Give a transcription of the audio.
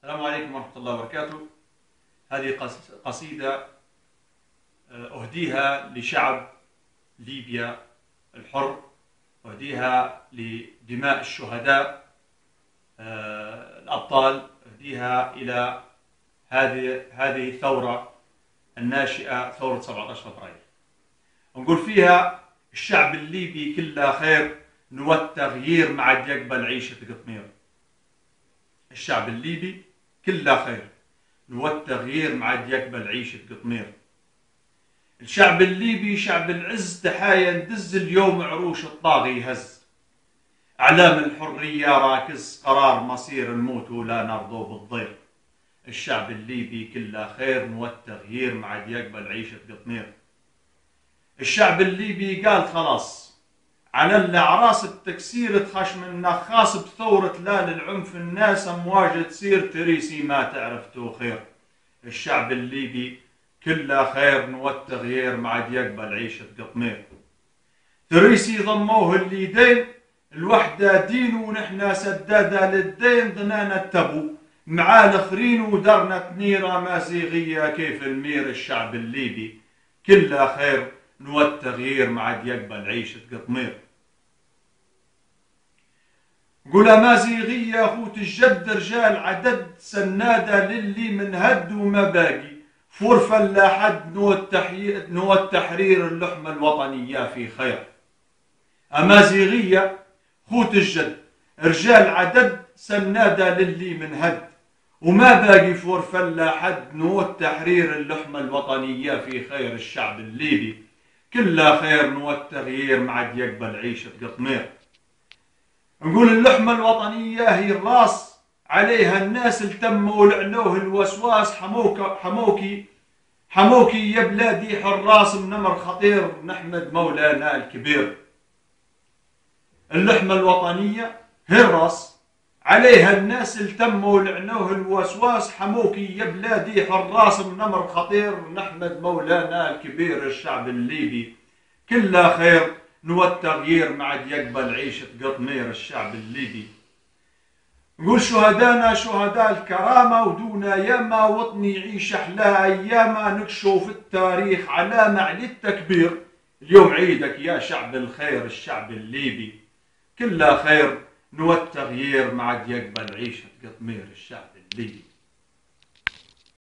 السلام عليكم ورحمة الله وبركاته. هذه قصيدة أهديها لشعب ليبيا الحر، أهديها لدماء الشهداء الأبطال، أهديها إلى هذه الثورة الناشئة، ثورة 17 فبراير. نقول فيها الشعب الليبي كله خير، نوى التغيير ما عاد يقبل عيشة قطمير. الشعب الليبي كله خير، نوى التغيير ما عاد يقبل عيشة قطمير. الشعب الليبي شعب العز، تحايا ندز اليوم عروش الطاغي يهز. أعلام الحرية راكز، قرار مصير الموت ولا نرضو بالضير. الشعب الليبي كله خير، نوى التغيير ما عاد يقبل عيشة قطمير. الشعب الليبي قال خلاص على الأعراس التكسير، تخش من نخاص بثورة لا للعنف، الناس أمواج تسير تريسي ما تعرفتو خير. الشعب الليبي كله خير، نوى التغيير ما عاد يقبل عيشة قطمير. تريسي ضموه اليدين، الوحدة دين ونحنا سدادة للدين، ضنانا التبو مع الاخرين ودرنا تنيرة مازيغية كيف المير. الشعب الليبي كله خير، نوى التغيير ما عاد يقبل عيشة قطمير. قول مازيغية خوت الجد، رجال عدد سنادة للي من هد وما باقي، فور فلا حد نوى التحرير، اللحمة الوطنية في خير. أمازيغية خوت الجد، رجال عدد سنادة للي من هد وما باقي، فور فلا حد نوى التحرير، اللحمة الوطنية في خير. الشعب الليبي كله خير، نوى التغيير ما عاد يقبل عيشة قطمير. نقول اللحمة الوطنية هي الراس، عليها الناس التموا ولعنوه الوسواس، حموكي يا بلادي حراس، من نمر خطير نحمد مولانا الكبير. اللحمة الوطنية هي الراس، عليها الناس التموا ولعنوه الوسواس، حموكي يا بلادي حراس، من نمر خطير نحمد مولانا الكبير. الشعب الليبي كله خير، نوى التغيير ما عاد يقبل عيشة قطمير. الشعب الليبي نقول شهدانا شهداء الكرامة، ودونا ياما وطني يعيش أحلى أياما، نكشوا في التاريخ علامة على التكبير. اليوم عيدك يا شعب الخير. الشعب الليبي كله خير، نوى التغيير ما عاد يقبل عيشة قطمير. الشعب الليبي